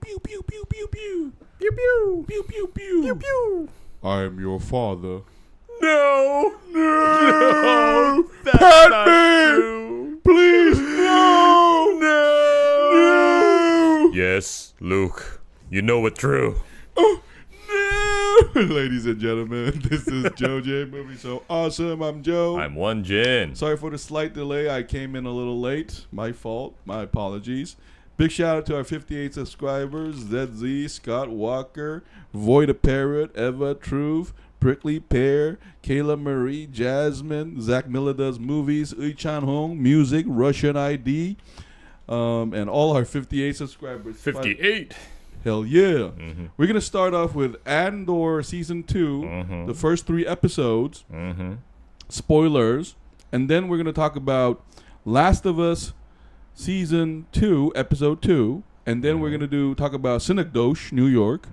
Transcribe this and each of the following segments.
pew pew pew pew pew Pew pew. pew pew pew Pew pew. I am your father. No. No, That's Padme! not true. Please, no, No. no. Yes, Luke. You know it true. Oh, no. Ladies and gentlemen, this is Joe J. Movie So Awesome. I'm Joe. I'm One Jin. Sorry for the slight delay. I came in a little late. My fault. My apologies. Big shout out to our 58 subscribers: ZZ, Scott Walker, Void a Parrot, Eva Truth, Prickly Pear, Kayla Marie, Jasmine, Zach Miller Does Movies, Chan Hong, Music, Russian ID, and all our 58 subscribers. 58. Hell yeah. Mm-hmm. We're going to start off with Andor Season 2, the first 3 episodes, spoilers, and then we're going to talk about Last of Us Season 2, Episode 2, and then we're going to talk about Synecdoche, New York,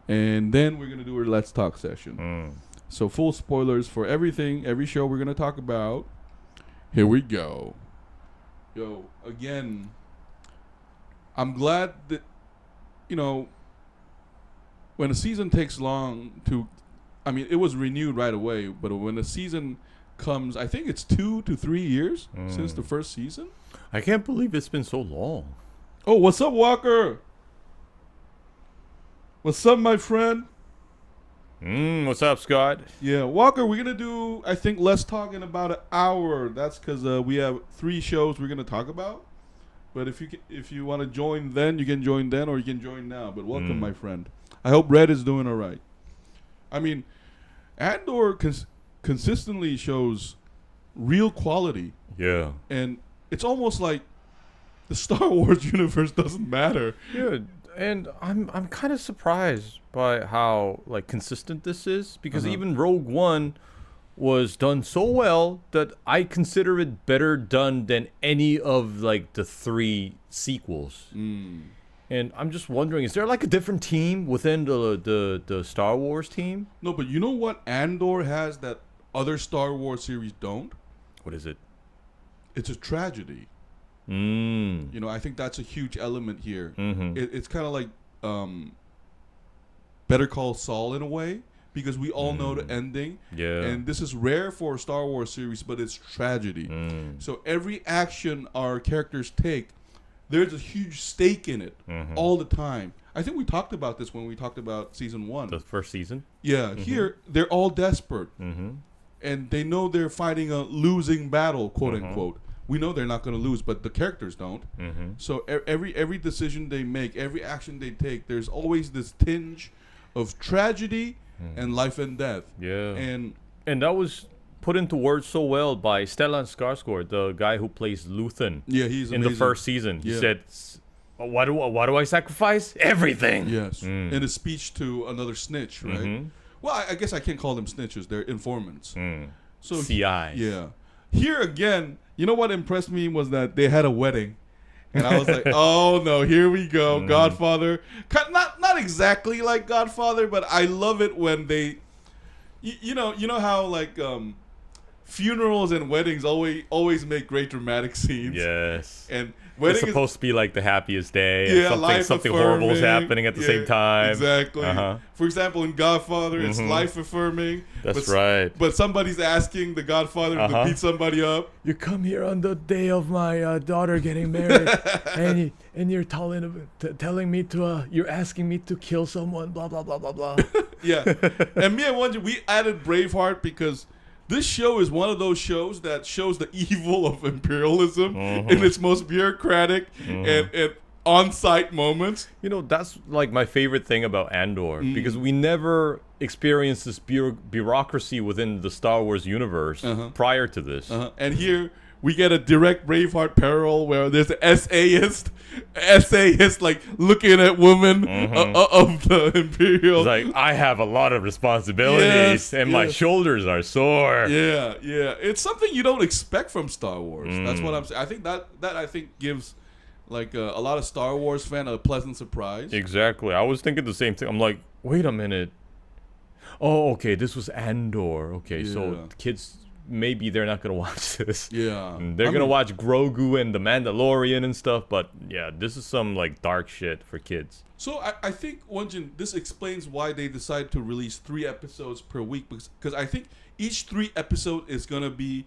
and then we're going to do our Let's Talk session. So full spoilers for everything, every show we're going to talk about. Here we go. Yo, again, I'm glad that, you know, when a season takes long to, I mean, it was renewed right away, but when a season comes, I think it's 2 to 3 years since the first season. I can't believe it's been so long. Oh, what's up, Walker? What's up, my friend? What's up, Scott? Yeah, Walker, we're going to do, I think, Let's Talk in about an hour. That's because we have 3 shows we're going to talk about. But if you want to join then, you can join then, or you can join now. But welcome, my friend. I hope Red is doing all right. I mean, Andor consistently shows real quality. Yeah. And it's almost like the Star Wars universe doesn't matter. Yeah, and I'm kind of surprised by how like consistent this is, because even Rogue One was done so well that I consider it better done than any of like the 3 sequels. And I'm just wondering, is there like a different team within the Star Wars team? No, but you know what Andor has that other Star Wars series don't? What is it? It's a tragedy. You know, I think that's a huge element here. It's kind of like Better Call Saul in a way, because we all know the ending. Yeah. And this is rare for a Star Wars series, but it's tragedy. So every action our characters take, there's a huge stake in it all the time. I think we talked about this when we talked about season 1. The first season? Yeah. Here, they're all desperate. And they know they're fighting a losing battle, quote unquote. We know they're not going to lose, but the characters don't. So every decision they make, every action they take, there's always this tinge of tragedy and life and death. Yeah. And that was put into words so well by Stellan Skarsgård, the guy who plays Luthen. Yeah, he's in the amazing. first season. He said, why do I sacrifice everything? Yes. In a speech to another snitch, right? Well, I guess I can't call them snitches. They're informants. So CIs. Yeah. Here again, you know what impressed me was that they had a wedding. And I was like, oh no, here we go. Godfather. Not exactly like Godfather, but I love it when they, you know how like funerals and weddings always make great dramatic scenes. Yes. And it's wedding supposed to be like the happiest day. Yeah, and something horrible is happening at the same time. Exactly. For example, in Godfather, it's life affirming. That's right. But somebody's asking the Godfather to beat somebody up. You come here on the day of my daughter getting married, and you're telling me to you're asking me to kill someone, blah blah blah blah blah. Yeah, and me and Wonder, we added Braveheart because this show is one of those shows that shows the evil of imperialism in its most bureaucratic and on-site moments. You know, that's like my favorite thing about Andor, because we never experienced this bureaucracy within the Star Wars universe prior to this. And here we get a direct Braveheart parallel where there's an essayist like looking at women of the Imperial. It's like, I have a lot of responsibilities and my shoulders are sore. Yeah. It's something you don't expect from Star Wars. That's what I'm saying. I think that gives like a lot of Star Wars fan a pleasant surprise. Exactly. I was thinking the same thing. I'm like, wait a minute. Oh, okay, this was Andor. Okay, so kids maybe they're not gonna watch this. Yeah. They're gonna watch Grogu and the Mandalorian and stuff, but yeah, this is some like dark shit for kids. So I think, Wonjin, this explains why they decided to release 3 episodes per week, because I think each 3 episode is gonna be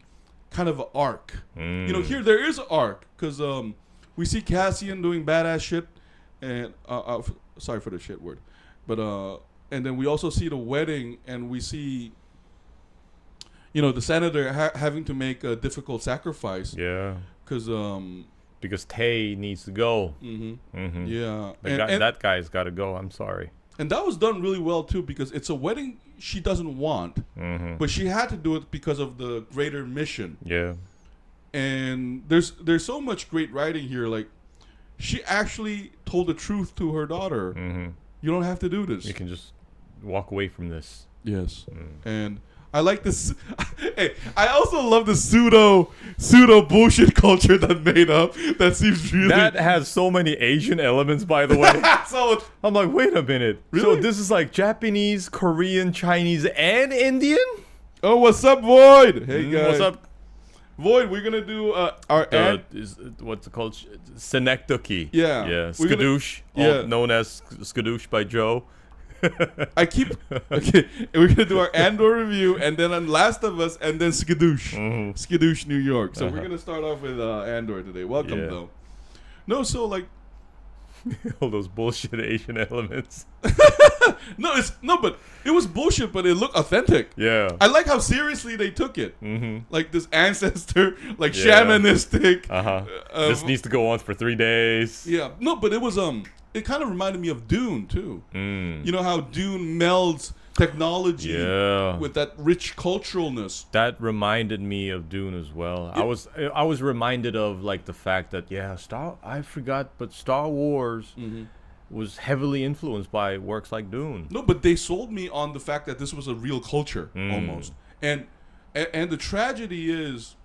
kind of an arc. You know, here there is an arc, because we see Cassian doing badass shit, and sorry for the shit word, but and then we also see the wedding, and we see, you know, the senator having to make a difficult sacrifice. Yeah. Because Tay needs to go. Yeah. That guy's got to go. I'm sorry. And that was done really well too, because it's a wedding she doesn't want, but she had to do it because of the greater mission. Yeah. And there's so much great writing here. Like, she actually told the truth to her daughter. You don't have to do this. You can just walk away from this. Yes. And I like this. Hey, I also love the pseudo bullshit culture that made up. That seems really. That has so many Asian elements, by the way. So I'm like, wait a minute. Really? So this is like Japanese, Korean, Chinese, and Indian? Oh, what's up, Void? Hey guys. What's up? Void, we're gonna do our what's it called? Senecdoki. Yeah. Yeah. We're gonna- Skadoosh, known as Skadoosh by Joe. Okay, we're gonna do our Andor review, and then on Last of Us, and then Skadoosh, Skadoosh, New York. So we're gonna start off with Andor today. Welcome, though. No, so like, all those bullshit Asian elements. but it was bullshit, but it looked authentic. Yeah. I like how seriously they took it. Like this ancestor, like shamanistic. This needs to go on for 3 days. Yeah, no, but it was it kind of reminded me of Dune too. You know how Dune melds technology with that rich culturalness. That reminded me of Dune as well. Yeah. I was reminded of like the fact that Star Wars was heavily influenced by works like Dune. No, but they sold me on the fact that this was a real culture almost. And the tragedy is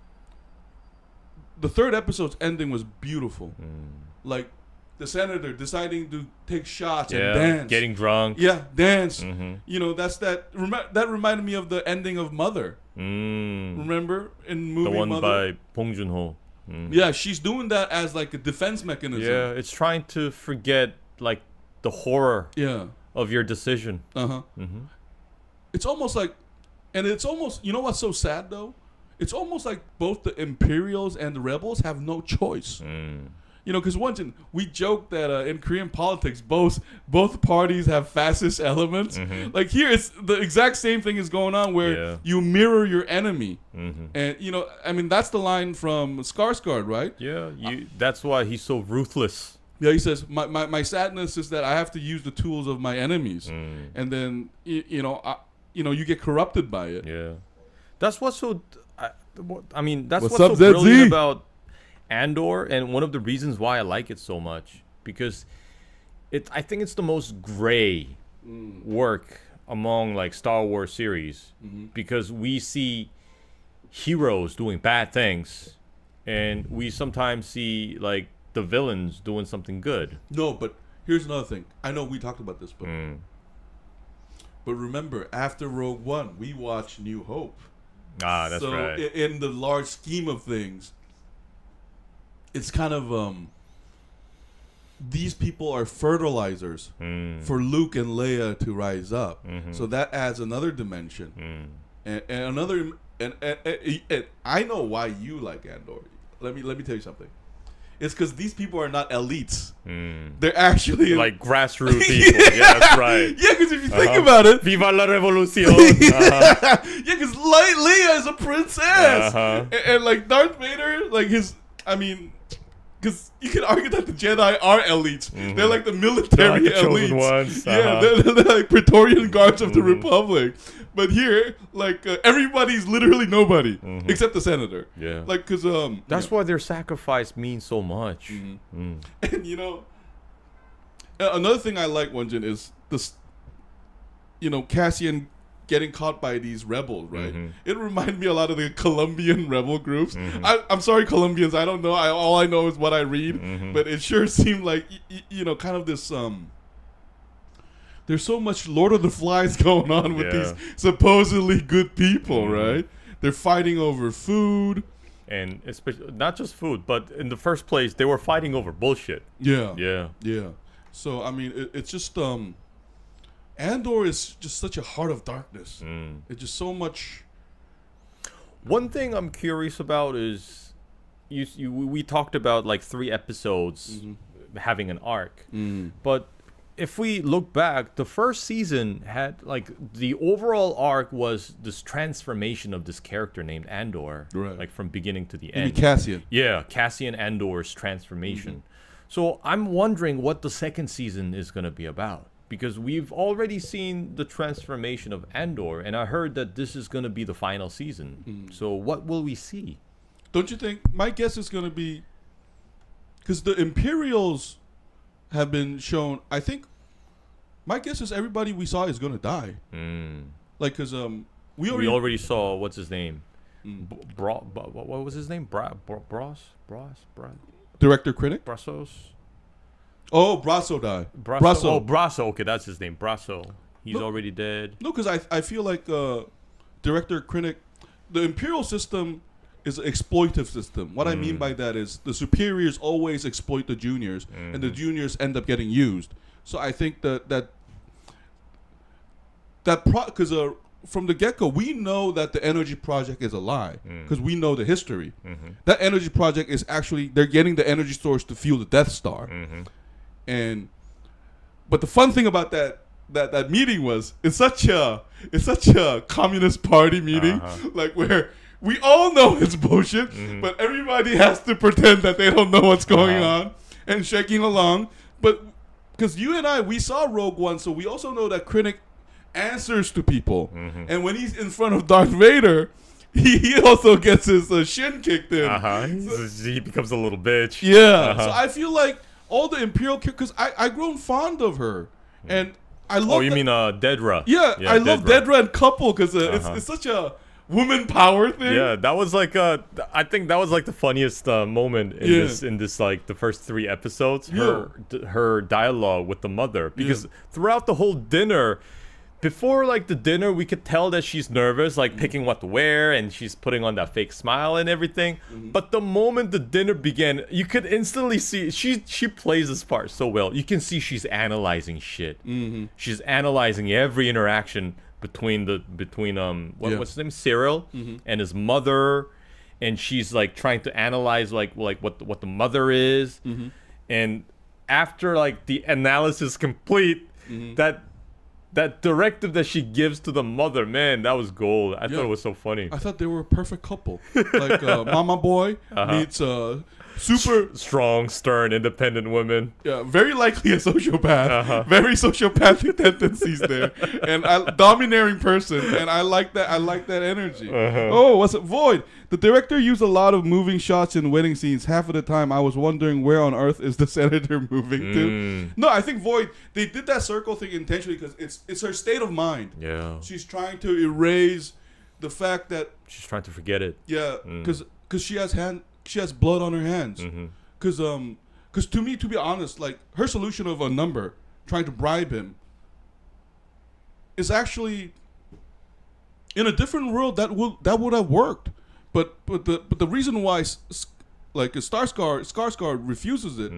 the 3rd episode's ending was beautiful. Like the senator deciding to take shots and dance, getting drunk. Yeah, dance. You know, that reminded me of the ending of Mother. Remember in movie the one Mother? by Bong Joon-ho. Yeah, she's doing that as like a defense mechanism. Yeah, it's trying to forget like the horror of your decision. It's almost like, and it's almost, you know what's so sad though? It's almost like both the Imperials and the Rebels have no choice. You know, because we joke that in Korean politics, both parties have fascist elements. Like here, it's the exact same thing is going on where you mirror your enemy. And, you know, I mean, that's the line from Skarsgård, right? Yeah, that's why he's so ruthless. Yeah, he says, my sadness is that I have to use the tools of my enemies. And then, you you get corrupted by it. Yeah. That's what's so... I mean, that's what's up, so brilliant ZZ? about Andor, and one of the reasons why I like it so much, because I think it's the most gray work among like Star Wars series, because we see heroes doing bad things, and we sometimes see like the villains doing something good. No, but here's another thing. I know we talked about this, but remember, after Rogue One, we watched New Hope. Ah, that's right. So in the large scheme of things, it's kind of these people are fertilizers for Luke and Leia to rise up. So that adds another dimension, and another. And I know why you like Andor. Let me tell you something. It's because these people are not elites. They're actually like grassroots people. Yeah, that's right. Yeah, because if you think about it, Viva la revolución. Yeah, because Leia is a princess, and like Darth Vader, like because you can argue that the Jedi are elites. They're like the military They're like the chosen elites. ones. Yeah, they're like Praetorian guards of the Republic. But here, like everybody's literally nobody except the senator. Yeah, like because that's why their sacrifice means so much. And you know, another thing I like, Wonjin, is this. You know, Cassian getting caught by these rebels, right? It reminded me a lot of the Colombian rebel groups. I'm sorry, Colombians. I don't know. All I know is what I read. But it sure seemed like you know, kind of this There's so much Lord of the Flies going on with these supposedly good people, right? They're fighting over food. And especially not just food, but in the first place, they were fighting over bullshit. Yeah. So I mean, it's just Andor is just such a heart of darkness. It's just so much. One thing I'm curious about is, we talked about like 3 episodes having an arc, but if we look back, the first season had like the overall arc was this transformation of this character named Andor, right? Like from beginning to the You end. mean Cassian? Yeah, Cassian Andor's transformation. So I'm wondering what the second season is going to be about, because we've already seen the transformation of Andor, and I heard that this is going to be the final season. So what will we see? Don't you think? My guess is going to be, because the Imperials have been shown. I think my guess is everybody we saw is going to die. Like, because we already saw, what's his name? What was his name? Bros? Director Krennic? Brazos? Oh, Brasso died. Brasso. Oh, Brasso. Okay, that's his name. Brasso. He's already dead. No, because I feel like Director Krennic, the Imperial system is an exploitive system. What I mean by that is the superiors always exploit the juniors, and the juniors end up getting used. So I think that because from the get-go, we know that the energy project is a lie, because we know the history. That energy project is actually, they're getting the energy source to fuel the Death Star. But the fun thing about that meeting was it's such a Communist Party meeting, like where we all know it's bullshit, but everybody has to pretend that they don't know what's going on and shaking along. But because you and I, we saw Rogue One, so we also know that Krennic answers to people. And when he's in front of Darth Vader, he also gets his shin kicked in. So he becomes a little bitch. Yeah. So I feel like all the Imperial, because I grown fond of her, and I love. Oh, you mean Dedra? Yeah, I love Dedra and couple because it's such a woman power thing. Yeah, that was like I think that was like the funniest moment in this like the first 3 episodes. Her dialogue with the mother, because throughout the whole dinner, before like the dinner, we could tell that she's nervous, like picking what to wear, and she's putting on that fake smile and everything. But the moment the dinner began, you could instantly see she plays this part so well. You can see she's analyzing shit. She's analyzing every interaction between what's his name, Cyril, and his mother, and she's like trying to analyze like what the mother is, and after like the analysis complete, that directive that she gives to the mother, man, that was gold. I thought it was so funny. I thought they were a perfect couple. Like Mama Boy meets super strong, stern, independent woman. Yeah, very likely a sociopath. Very sociopathic tendencies there, and domineering person. And I like that. I like that energy. Oh, what's it? Void. The director used a lot of moving shots in wedding scenes. Half of the time, I was wondering where on earth is the senator moving to. No, I think Void. They did that circle thing intentionally because it's her state of mind. Yeah, she's trying to erase the fact that she's trying to forget it. Yeah, because she has blood on her hands. Because to me, to be honest, like her solution of a number, trying to bribe him, is actually in a different world that would have worked. But the reason why Skarsgård refuses it,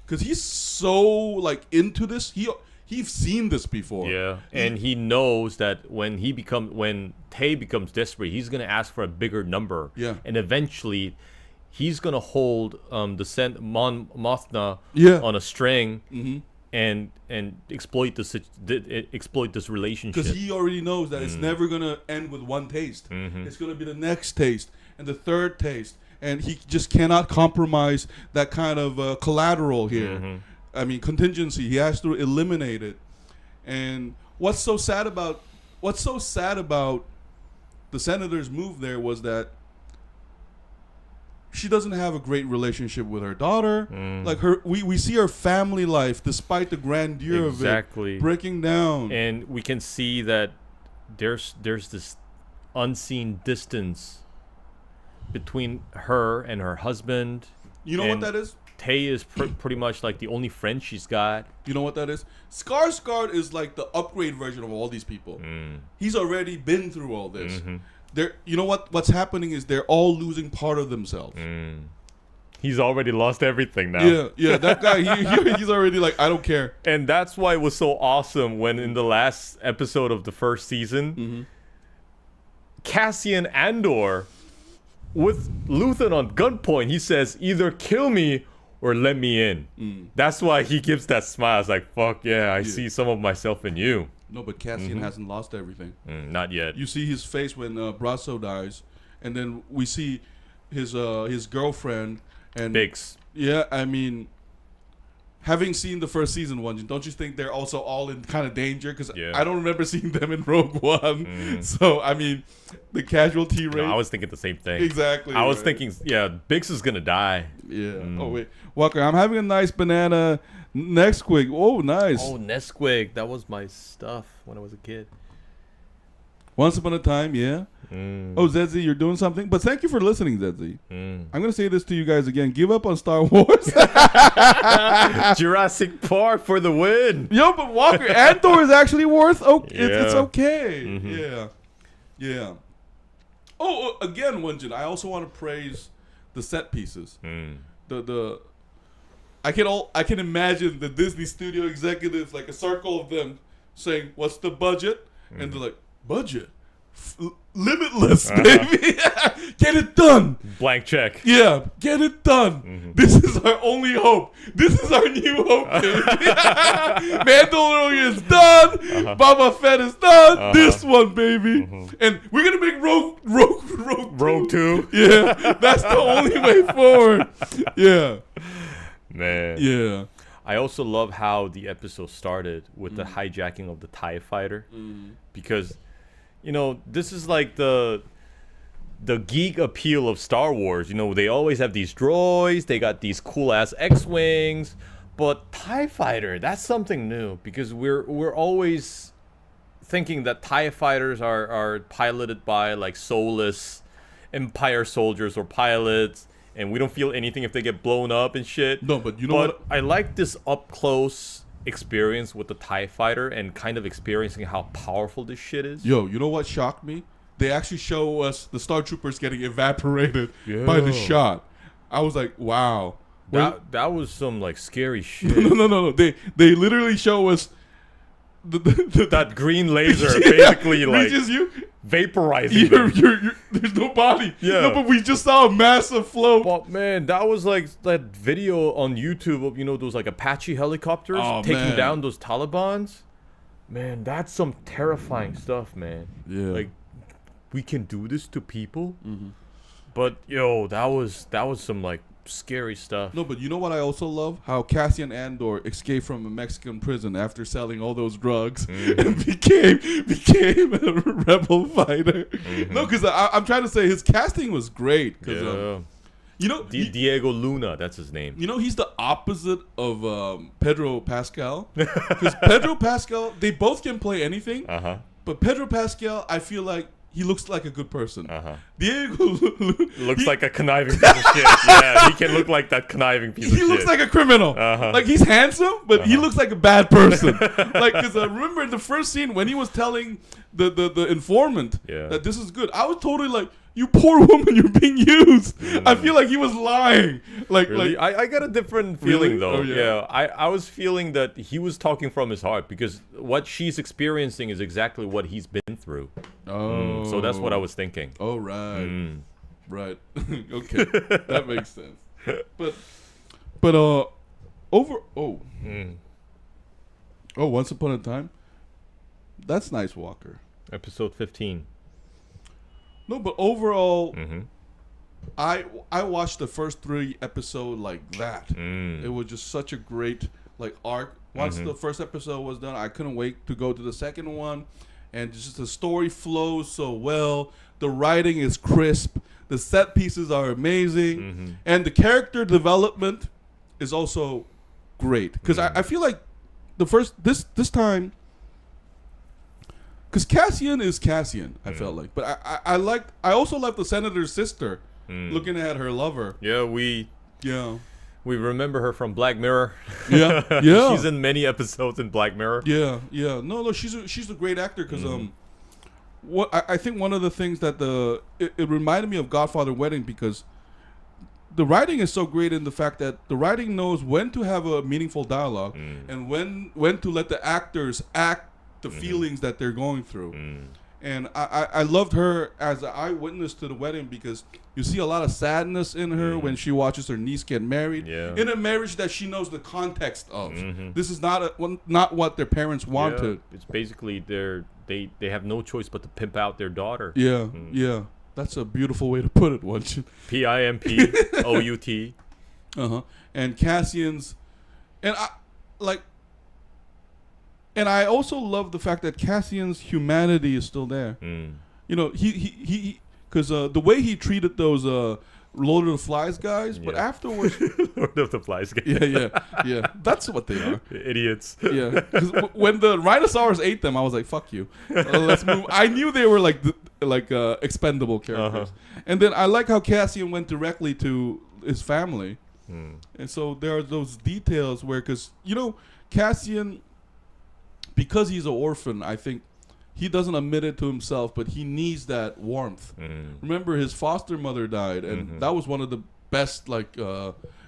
because he's so like into this. He's seen this before. Yeah, and he knows that when Tay becomes desperate, he's gonna ask for a bigger number. Yeah, and eventually, he's gonna hold the Mon Mothma on a string and exploit this relationship. Because he already knows that it's never gonna end with one taste. It's gonna be the next taste and the third taste, and he just cannot compromise that kind of collateral here. I mean, contingency. He has to eliminate it. And what's so sad about the senator's move there was that she doesn't have a great relationship with her daughter. Like we see her family life, despite the grandeur of it, breaking down. And we can see that there's this unseen distance between her and her husband. You know what that is? Tay is pretty much like the only friend she's got. You know what that is? Skarsgård is like the upgrade version of all these people. He's already been through all this. you know what's happening is they're all losing part of themselves. He's already lost everything now. Yeah, that guy, he's already like, I don't care. And that's why it was so awesome when in the last episode of the first season, Cassian Andor, with Luthen on gunpoint, he says, either kill me or let me in. That's why he gives that smile. It's like, fuck yeah, I see some of myself in you. No, but Cassian hasn't lost everything. Not yet. You see his face when Brasso dies, and then we see his girlfriend and Biggs. Yeah, I mean, having seen the first season one, don't you think they're also all in kind of danger? Because I don't remember seeing them in Rogue One. So I mean, the casualty rate. No, I was thinking the same thing. Exactly. I was thinking, Biggs is gonna die. Yeah. Oh wait, Walker, I'm having a nice banana Nesquik. Oh, nice. Oh, Nesquik. That was my stuff when I was a kid. Once upon a time, yeah. Oh, Zedzi, you're doing something? But thank you for listening, Zedzi. I'm going to say this to you guys again. Give up on Star Wars. Jurassic Park for the win. Yo, but Walker, Andor is actually worth... It's okay. Yeah. Oh, again, Wunjin, I also want to praise the set pieces. I can imagine the Disney studio executives, like a circle of them, saying, "What's the budget?" And they're like, "Budget, limitless, baby. Get it done. Blank check. Yeah, get it done. This is our only hope. This is our new hope, baby. Mandalorian is done. Boba Fett is done. This one, baby. And we're gonna make Rogue 2. Yeah, that's the only way forward. Yeah." Man. Yeah. I also love how the episode started with the hijacking of the TIE fighter. Because, this is like the geek appeal of Star Wars. They always have these droids, they got these cool ass X-Wings, but TIE fighter, that's something new because we're always thinking that TIE fighters are piloted by like soulless Empire soldiers or pilots. And we don't feel anything if they get blown up and shit. No, but you know what? I like this up-close experience with the TIE fighter and kind of experiencing how powerful this shit is. Yo, you know what shocked me? They actually show us the Star Troopers getting evaporated by the shot. I was like, wow. That was some, like, scary shit. No. They literally show us... that green laser basically, like... reaches you. Vaporizing you're there's no body. Yeah. No, but we just saw a massive float. But man, that was like that video on YouTube of those like Apache helicopters taking down those Talibans. Man, that's some terrifying stuff, man. Yeah. Like we can do this to people. But that was some like scary stuff. No, but you know what I also love? How Cassian Andor escaped from a Mexican prison after selling all those drugs and became a rebel fighter. No, because I'm trying to say his casting was great. Diego Luna, that's his name. He's the opposite of Pedro Pascal. Because Pedro Pascal, they both can play anything. But Pedro Pascal, I feel like he looks like a good person. Diego looks like a conniving piece of shit. Yeah, he can look like that conniving piece of shit. He looks like a criminal. Like, he's handsome, but he looks like a bad person. Like, because I remember in the first scene when he was telling the informant that this is good, I was totally like, you poor woman, you're being used. I feel like he was lying. Really? I got a different feeling, though. Oh, yeah. I was feeling that he was talking from his heart because what she's experiencing is exactly what he's been through. Oh. So that's what I was thinking. Oh, right. Right. Okay. That makes sense. But Once Upon a Time? That's nice, Walker. Episode 15. No, but overall, I watched the first 3 episodes like that. It was just such a great arc. Once the first episode was done, I couldn't wait to go to the second one. And just the story flows so well. The writing is crisp. The set pieces are amazing. And the character development is also great. Because I feel like this time... Because Cassian is Cassian, I felt like. But I also liked the senator's sister looking at her lover. Yeah, we remember her from Black Mirror. Yeah. She's in many episodes in Black Mirror. Yeah. No, she's a great actor because I think one of the things that it reminded me of Godfather Wedding because the writing is so great in the fact that the writing knows when to have a meaningful dialogue and when to let the actors act the feelings that they're going through. And I loved her as an eyewitness to the wedding because you see a lot of sadness in her when she watches her niece get married in a marriage that she knows the context of. This is not what their parents wanted. Yeah, it's basically they have no choice but to pimp out their daughter. Yeah, yeah. That's a beautiful way to put it, once you PIMPOUT. And Cassian's, and I also love the fact that Cassian's humanity is still there. You know, he because the way he treated those Lord of the Flies guys, but afterwards, Lord of the Flies guys. yeah, that's what they are. Idiots. Yeah, because when the rhinoceros ate them, I was like, "Fuck you, let's move." I knew they were like expendable characters, and then I like how Cassian went directly to his family, and so there are those details where, because you know, Cassian, because he's an orphan, I think he doesn't admit it to himself, but he needs that warmth. Remember, his foster mother died, and that was one of the best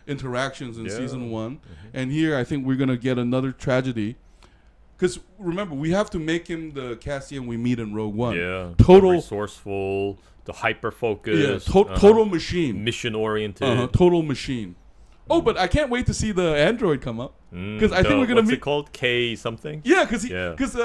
interactions in season 1. And here, I think we're gonna get another tragedy. Because remember, we have to make him the Cassian we meet in Rogue One. Yeah, total the resourceful, the hyper focused, total machine, mission oriented, total machine. Oh, but I can't wait to see the android come up because I think we're gonna meet. What's it called? K something? Yeah, because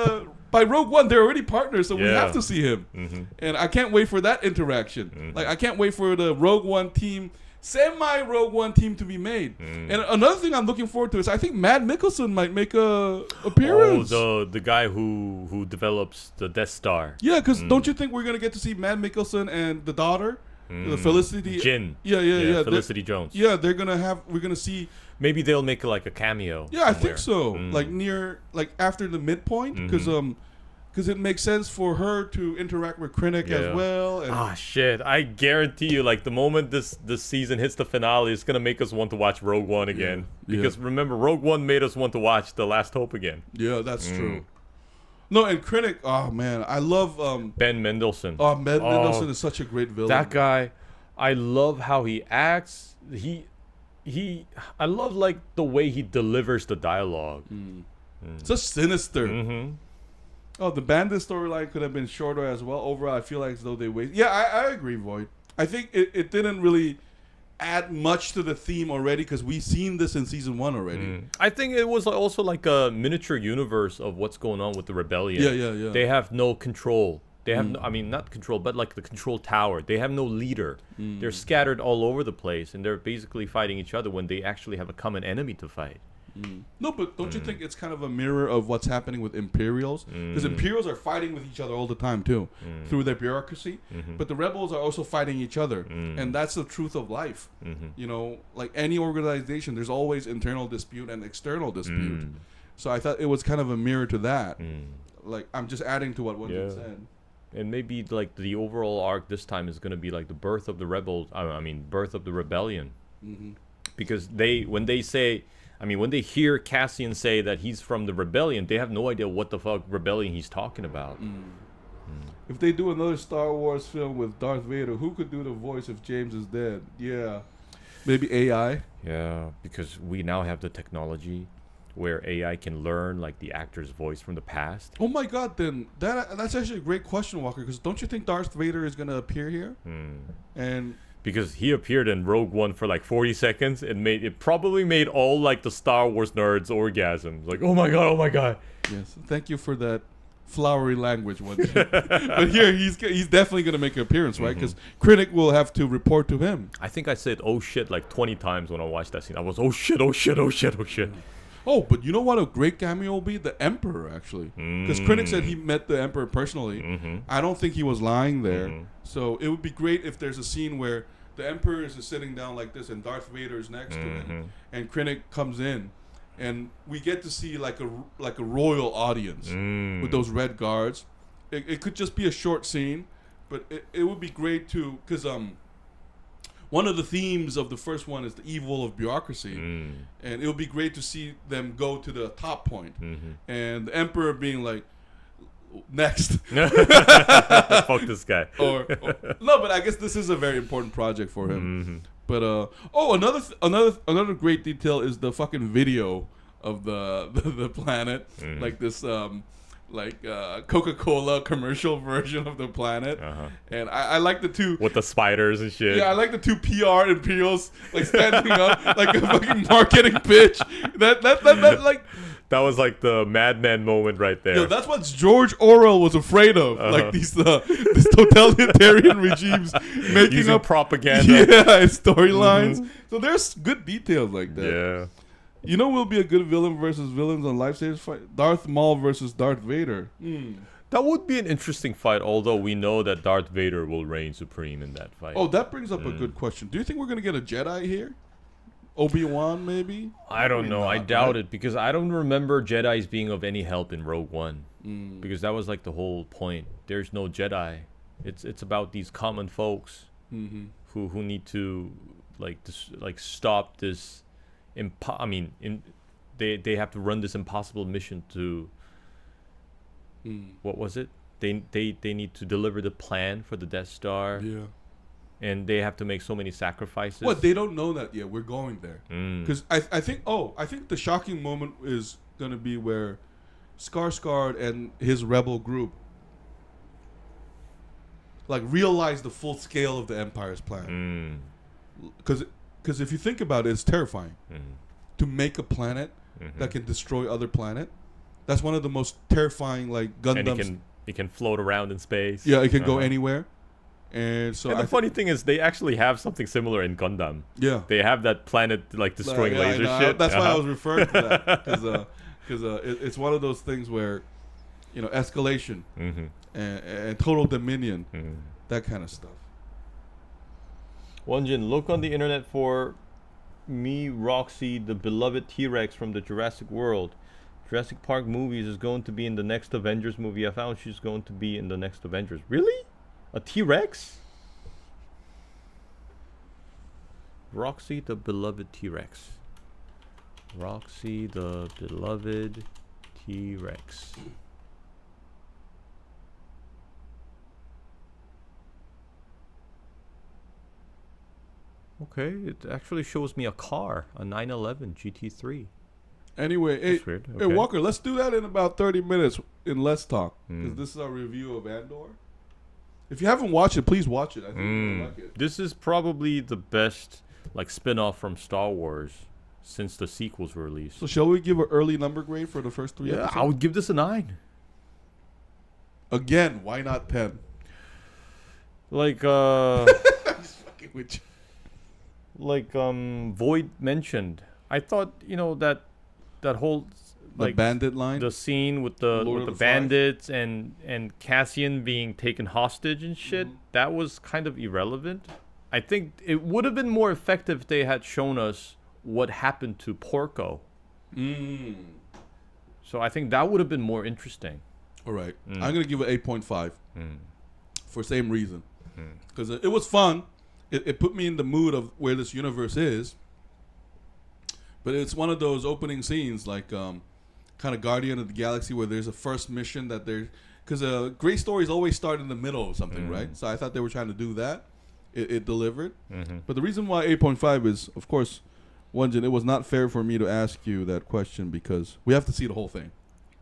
by Rogue One they're already partners, so we have to see him, and I can't wait for that interaction. Like I can't wait for the Rogue One team, semi-Rogue One team to be made. And another thing I'm looking forward to is I think Mads Mikkelsen might make a appearance. Oh, the guy who develops the Death Star. Yeah, because don't you think we're gonna get to see Mads Mikkelsen and the daughter? The Felicity Jin. Yeah. Felicity Jones. Yeah, we're gonna see. Maybe they'll make like a cameo. Yeah, somewhere. I think so. Like after the midpoint, because it makes sense for her to interact with Krennic as well. And shit! I guarantee you, like the moment this season hits the finale, it's gonna make us want to watch Rogue One again. Because remember, Rogue One made us want to watch The Last Hope again. Yeah, that's true. No, and Krennic, oh man, I love Ben Mendelsohn. Oh, Ben Mendelsohn is such a great villain. That guy, I love how he acts. I love like the way he delivers the dialogue. Such sinister. Oh, the bandit storyline could have been shorter as well. Overall, I feel like as though they waste. Yeah, I agree, Void. I think it didn't really add much to the theme already because we've seen this in season 1 already. I think it was also like a miniature universe of what's going on with the rebellion. Yeah. They have no control. They have no, I mean, not control, but like the control tower. They have no leader. They're scattered all over the place, and they're basically fighting each other when they actually have a common enemy to fight. No, but don't you think it's kind of a mirror of what's happening with Imperials? Because Imperials are fighting with each other all the time too, through their bureaucracy. But the rebels are also fighting each other, and that's the truth of life. You know, like any organization, there's always internal dispute and external dispute. So I thought it was kind of a mirror to that. Like I'm just adding to what Winston said. And maybe like the overall arc this time is going to be like the birth of the rebels. Birth of the rebellion. Because when they hear Cassian say that he's from the rebellion, they have no idea what the fuck rebellion he's talking about. If they do another Star Wars film with Darth Vader, who could do the voice if James is dead? Yeah. Maybe AI? Yeah, because we now have the technology where AI can learn like the actor's voice from the past. Oh my god, then that's actually a great question, Walker, because don't you think Darth Vader is going to appear here? And because he appeared in Rogue One for like 40 seconds, it probably made all like the Star Wars nerds orgasm. Like, oh my god. Yes, thank you for that flowery language one. But here he's definitely going to make an appearance, right? Because Krennic will have to report to him. I think I said oh shit like 20 times when I watched that scene. I was oh shit. Oh, but you know what a great cameo will be? The Emperor, actually. Because Krennic said he met the Emperor personally. I don't think he was lying there. So it would be great if there's a scene where the Emperor is sitting down like this and Darth Vader is next to him. And Krennic comes in. And we get to see like a royal audience with those red guards. It could just be a short scene. But it would be great to... Because... one of the themes of the first one is the evil of bureaucracy. And it would be great to see them go to the top point. And the Emperor being like, next. Fuck this guy. or no, but I guess this is a very important project for him. But another great detail is the fucking video of the planet, like this Coca-Cola commercial version of the planet, and I like the two with the spiders and shit. Yeah, I like the two PR Imperials like standing up like a fucking marketing pitch. That like. That was like the Mad Men moment right there. Yo, that's what George Orwell was afraid of. Like these totalitarian regimes making using up propaganda. Yeah, and storylines. So there's good details like that. Yeah. You know, will be a good villain versus villains on Lifesavers fight. Darth Maul versus Darth Vader. That would be an interesting fight, although we know that Darth Vader will reign supreme in that fight. Oh, that brings up a good question. Do you think we're gonna get a Jedi here? Obi-Wan, maybe? I don't know. I doubt it, because I don't remember Jedis being of any help in Rogue One. Because that was like the whole point. There's no Jedi. It's about these common folks who need to stop this. They have to run this impossible mission to. What was it? They need to deliver the plan for the Death Star. Yeah. And they have to make so many sacrifices. What? They don't know that yet. We're going there. Because I think the shocking moment is going to be where Skarsgård and his rebel group like realize the full scale of the Empire's plan. Because if you think about it, it's terrifying. To make a planet that can destroy other planet. That's one of the most terrifying like Gundams. And it can float around in space. Yeah, it can go anywhere. And so the funny thing is, they actually have something similar in Gundam. Yeah, they have that planet like destroying laser shit. That's why I was referring to that, because it's one of those things where, you know, escalation and total dominion, that kind of stuff. Wonjin, look on the internet for me, Roxy, the beloved T-Rex from the Jurassic World. Jurassic Park movies is going to be in the next Avengers movie. I found she's going to be in the next Avengers. Really? A T-Rex? Roxy, the beloved T-Rex. Roxy, the beloved T-Rex. Okay, it actually shows me a car, a 911 GT3. Anyway, hey Walker, let's do that in about 30 minutes in Let's Talk, because this is our review of Andor. If you haven't watched it, please watch it. I think you'll like it. This is probably the best like spin-off from Star Wars since the sequels were released. So shall we give an early number grade for the first 3 episodes? I would give this a 9. Again, why not 10? Like I'm just fucking with you. Like Void mentioned, I thought, you know, that whole like the bandit line, the scene with the bandits and Cassian being taken hostage and shit, that was kind of irrelevant. I think it would have been more effective if they had shown us what happened to Porco. So I think that would have been more interesting. All right, I'm gonna give it 8.5 for same reason, because it was fun. It put me in the mood of where this universe is. But it's one of those opening scenes, like kind of Guardian of the Galaxy, where there's a first mission that they're... Because great stories always start in the middle of something, right? So I thought they were trying to do that. It delivered. But the reason why 8.5 is, of course, Wonjin, it was not fair for me to ask you that question because we have to see the whole thing.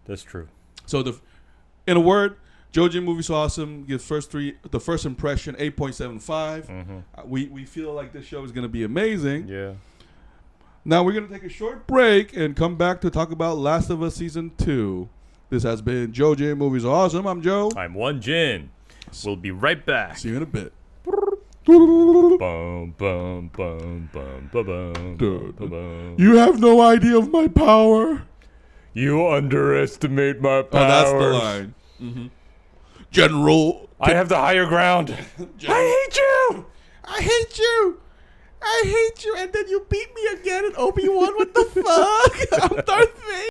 That's true. So in a word, Joe Jin movie so awesome. Gives the first impression 8.75. We feel like this show is going to be amazing. Yeah. Now we're going to take a short break and come back to talk about Last of Us Season 2. This has been Joe Jin Movies Awesome. I'm Joe. I'm Wonjin. We'll be right back. See you in a bit. Bum, bum, bum, bum, bum, bum. You have no idea of my power. You underestimate my powers. Oh, that's the line. General. I have the higher ground. I hate you. I hate you. I hate you, and then you beat me again in Obi-Wan. What the fuck? I'm Darth Vader.